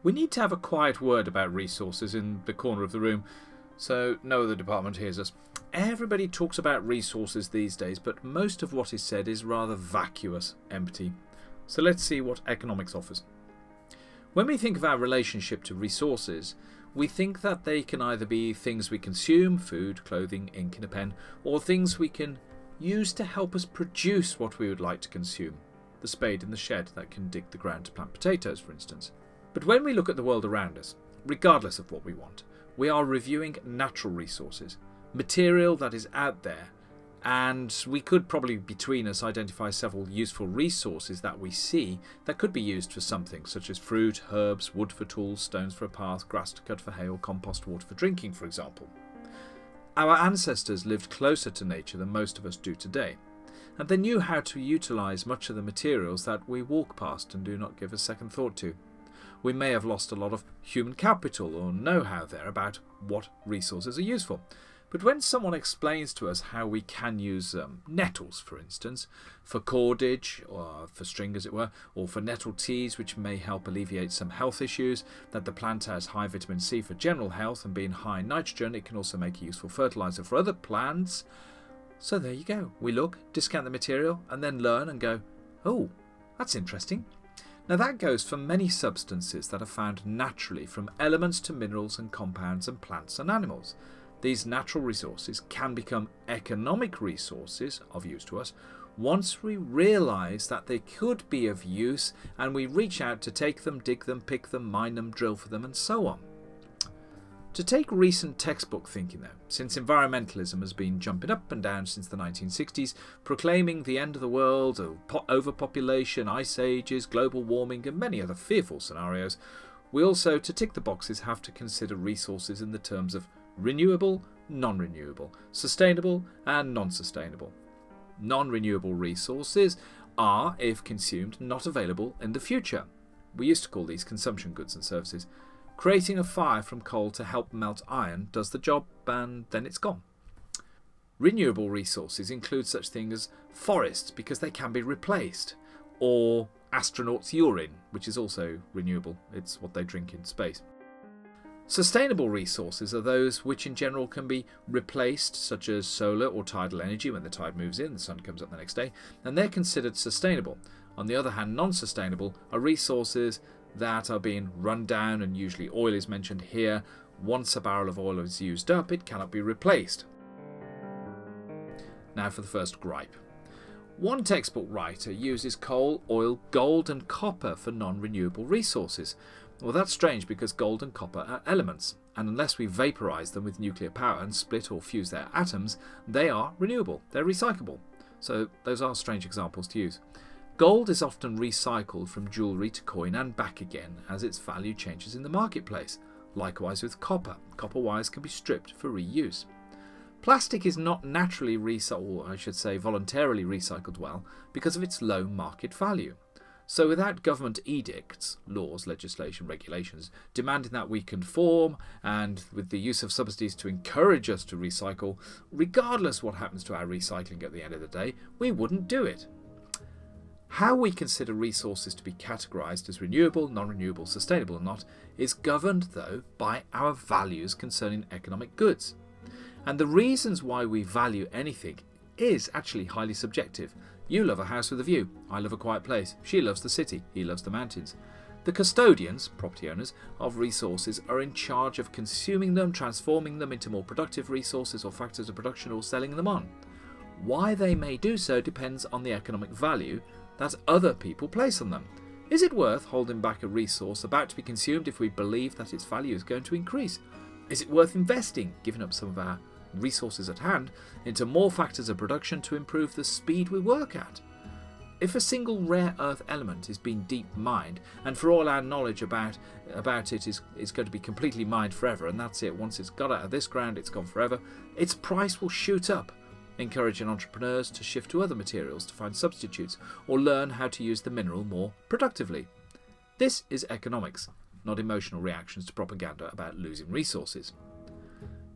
We need to have a quiet word about resources in the corner of the room so no other department hears us. Everybody talks about resources these days, but most of what is said is rather vacuous, empty. So let's see what economics offers. When we think of our relationship to resources, we think that they can either be things we consume, food, clothing, ink and a pen, or things we can use to help us produce what we would like to consume. The spade in the shed that can dig the ground to plant potatoes, for instance. But when we look at the world around us, regardless of what we want, we are reviewing natural resources, material that is out there, and we could probably between us identify several useful resources that we see that could be used for something, such as fruit, herbs, wood for tools, stones for a path, grass to cut for hay, or compost water for drinking, for example. Our ancestors lived closer to nature than most of us do today, and they knew how to utilise much of the materials that we walk past and do not give a second thought to. We may have lost a lot of human capital or know-how there about what resources are useful. But when someone explains to us how we can use nettles, for instance, for cordage, or for string as it were, or for nettle teas which may help alleviate some health issues, that the plant has high vitamin C for general health and being high in nitrogen, it can also make a useful fertiliser for other plants. So there you go. We look, discount the material, and then learn and go, oh, that's interesting. Now that goes for many substances that are found naturally, from elements to minerals and compounds and plants and animals. These natural resources can become economic resources of use to us once we realise that they could be of use and we reach out to take them, dig them, pick them, mine them, drill for them and so on. To take recent textbook thinking though, since environmentalism has been jumping up and down since the 1960s, proclaiming the end of the world, overpopulation, ice ages, global warming and many other fearful scenarios, we also, to tick the boxes, have to consider resources in the terms of renewable, non-renewable, sustainable and non-sustainable. Non-renewable resources are, if consumed, not available in the future. We used to call these consumption goods and services. Creating a fire from coal to help melt iron does the job and then it's gone. Renewable resources include such things as forests because they can be replaced, or astronauts' urine, which is also renewable. It's what they drink in space. Sustainable resources are those which in general can be replaced, such as solar or tidal energy. When the tide moves in, the sun comes up the next day, and they're considered sustainable. On the other hand, non-sustainable are resources that are being run down, and usually oil is mentioned here. Once a barrel of oil is used up, it cannot be replaced. Now for the first gripe. One textbook writer uses coal, oil, gold and copper for non-renewable resources. Well, that's strange because gold and copper are elements, and unless we vaporise them with nuclear power and split or fuse their atoms, they are renewable, they're recyclable. So those are strange examples to use. Gold is often recycled from jewellery to coin and back again as its value changes in the marketplace. Likewise with copper. Copper wires can be stripped for reuse. Plastic is not naturally or I should say voluntarily recycled well because of its low market value. So without government edicts, laws, legislation, regulations demanding that we conform, and with the use of subsidies to encourage us to recycle, regardless what happens to our recycling at the end of the day, we wouldn't do it. How we consider resources to be categorised as renewable, non-renewable, sustainable or not is governed, though, by our values concerning economic goods. And the reasons why we value anything is actually highly subjective. You love a house with a view. I love a quiet place. She loves the city. He loves the mountains. The custodians, property owners, of resources are in charge of consuming them, transforming them into more productive resources or factors of production, or selling them on. Why they may do so depends on the economic value that other people place on them. Is it worth holding back a resource about to be consumed if we believe that its value is going to increase? Is it worth investing, giving up some of our resources at hand, into more factors of production to improve the speed we work at? If a single rare earth element is being deep mined, and for all our knowledge about it is going to be completely mined forever, and that's it, once it's got out of this ground it's gone forever, its price will shoot up, encouraging entrepreneurs to shift to other materials to find substitutes or learn how to use the mineral more productively. This is economics, not emotional reactions to propaganda about losing resources.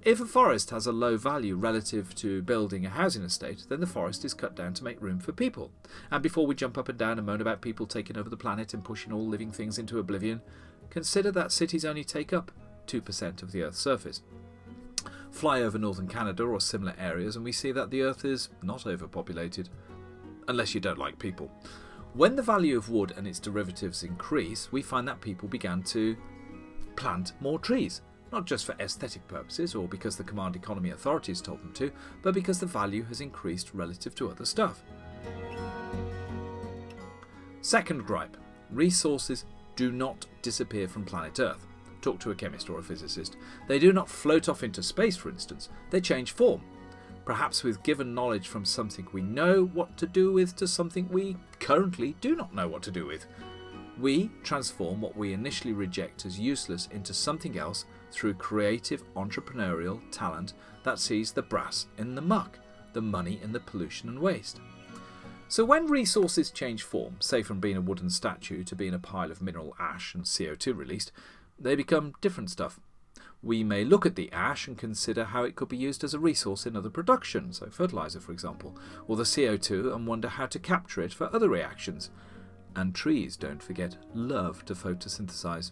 If a forest has a low value relative to building a housing estate, then the forest is cut down to make room for people. And before we jump up and down and moan about people taking over the planet and pushing all living things into oblivion, Consider that cities only take up 2% of the Earth's surface. Fly over northern Canada or similar areas and we see that the Earth is not overpopulated, unless you don't like people. When the value of wood and its derivatives increase, we find that people began to plant more trees, not just for aesthetic purposes or because the command economy authorities told them to, but because the value has increased relative to other stuff. Second gripe: resources do not disappear from planet Earth. Talk to a chemist or a physicist. They do not float off into space, for instance. They change form. Perhaps with given knowledge from something we know what to do with to something we currently do not know what to do with. We transform what we initially reject as useless into something else through creative entrepreneurial talent that sees the brass in the muck, the money in the pollution and waste. So when resources change form, say from being a wooden statue to being a pile of mineral ash and CO2 released, they become different stuff. We may look at the ash and consider how it could be used as a resource in other production, so fertiliser for example, or the CO2, and wonder how to capture it for other reactions. And trees, don't forget, love to photosynthesize.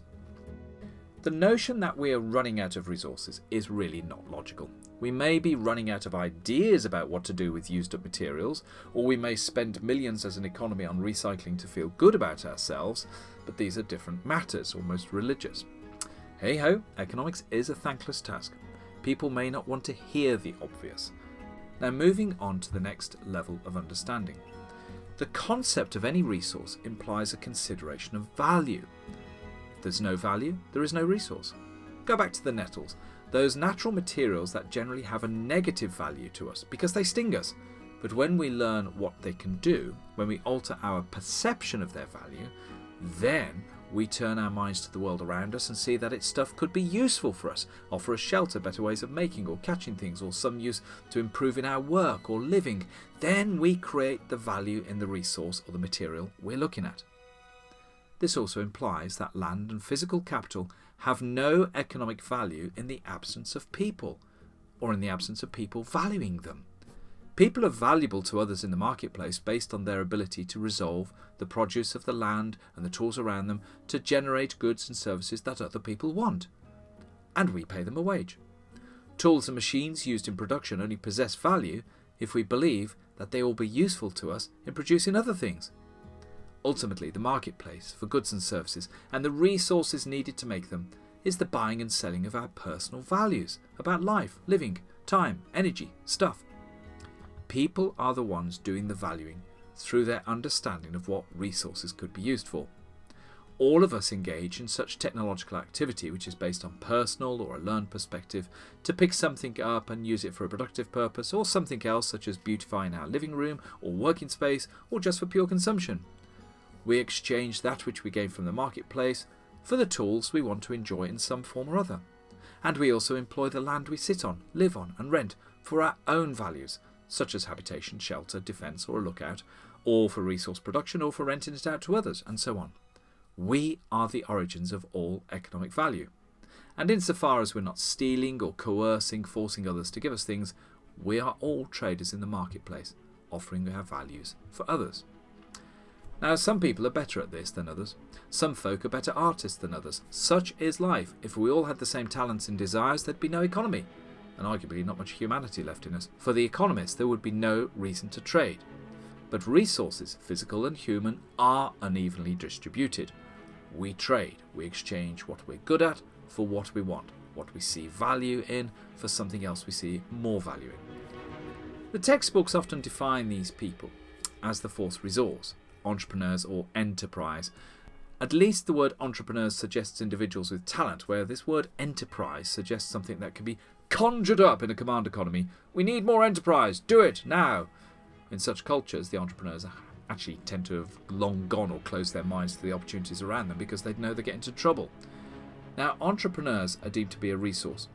The notion that we are running out of resources is really not logical. We may be running out of ideas about what to do with used up materials, or we may spend millions as an economy on recycling to feel good about ourselves, but these are different matters, almost religious. Hey ho, economics is a thankless task. People may not want to hear the obvious. Now moving on to the next level of understanding. The concept of any resource implies a consideration of value. If there's no value, there is no resource. Go back to the nettles, those natural materials that generally have a negative value to us because they sting us. But when we learn what they can do, when we alter our perception of their value, then we turn our minds to the world around us and see that its stuff could be useful for us, offer us shelter, better ways of making or catching things, or some use to improving our work or living. Then we create the value in the resource or the material we're looking at. This also implies that land and physical capital have no economic value in the absence of people, or in the absence of people valuing them. People are valuable to others in the marketplace based on their ability to resolve the produce of the land and the tools around them to generate goods and services that other people want. And we pay them a wage. Tools and machines used in production only possess value if we believe that they will be useful to us in producing other things. Ultimately, the marketplace for goods and services and the resources needed to make them is the buying and selling of our personal values about life, living, time, energy, stuff. People are the ones doing the valuing through their understanding of what resources could be used for. All of us engage in such technological activity which is based on personal or a learned perspective to pick something up and use it for a productive purpose, or something else such as beautifying our living room or working space, or just for pure consumption. We exchange that which we gain from the marketplace for the tools we want to enjoy in some form or other. And we also employ the land we sit on, live on and rent for our own values, such as habitation, shelter, defence or a lookout, or for resource production or for renting it out to others, and so on. We are the origins of all economic value. And insofar as we're not stealing or coercing, forcing others to give us things, we are all traders in the marketplace, offering our values for others. Now, some people are better at this than others. Some folk are better artists than others. Such is life. If we all had the same talents and desires, there'd be no economy, and arguably not much humanity left in us. For the economist, there would be no reason to trade. But resources, physical and human, are unevenly distributed. We trade. We exchange what we're good at for what we want, what we see value in for something else we see more value in. The textbooks often define these people as the fourth resource, entrepreneurs or enterprise. At least the word entrepreneurs suggests individuals with talent, where this word enterprise suggests something that can be conjured up in a command economy. We need more enterprise. Do it now. In such cultures, the entrepreneurs actually tend to have long gone or closed their minds to the opportunities around them because they know they get into trouble. Now, entrepreneurs are deemed to be a resource,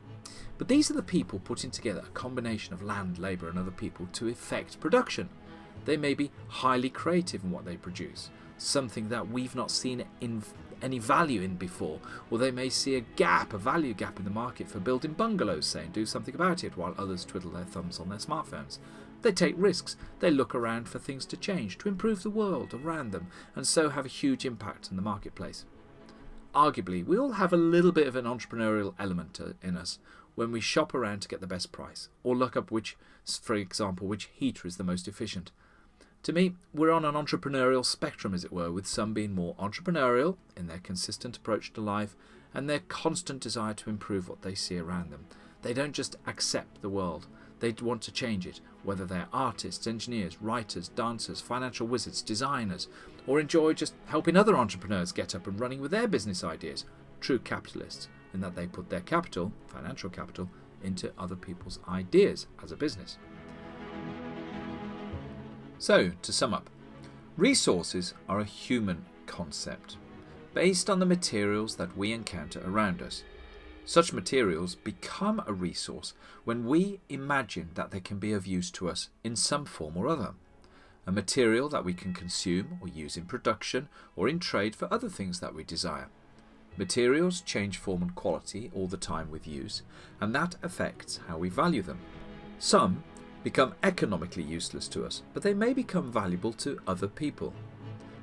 but these are the people putting together a combination of land, labour and other people to effect production. They may be highly creative in what they produce, something that we've not seen in any value in before, or they may see a value gap in the market for building bungalows, say, and do something about it, while others twiddle their thumbs on their smartphones. They take risks, they look around for things to change, to improve the world around them, and so have a huge impact in the marketplace. arguably, we all have a little bit of an entrepreneurial element in us when we shop around to get the best price, or look up for example, which heater is the most efficient. To me, we're on an entrepreneurial spectrum, as it were, with some being more entrepreneurial in their consistent approach to life and their constant desire to improve what they see around them. They don't just accept the world, they want to change it, whether they're artists, engineers, writers, dancers, financial wizards, designers, or enjoy just helping other entrepreneurs get up and running with their business ideas. True capitalists, in that they put their capital, financial capital, into other people's ideas as a business. So, to sum up, resources are a human concept, based on the materials that we encounter around us. Such materials become a resource when we imagine that they can be of use to us in some form or other. A material that we can consume or use in production or in trade for other things that we desire. Materials change form and quality all the time with use, and that affects how we value them. Some become economically useless to us, but they may become valuable to other people.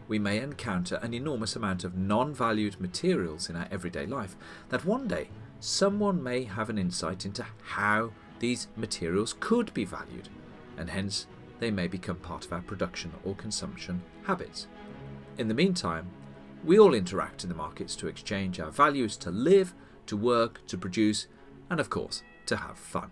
We may encounter an enormous amount of non-valued materials in our everyday life that one day someone may have an insight into how these materials could be valued, and hence they may become part of our production or consumption habits. In the meantime, we all interact in the markets to exchange our values, to live, to work, to produce, and of course, to have fun.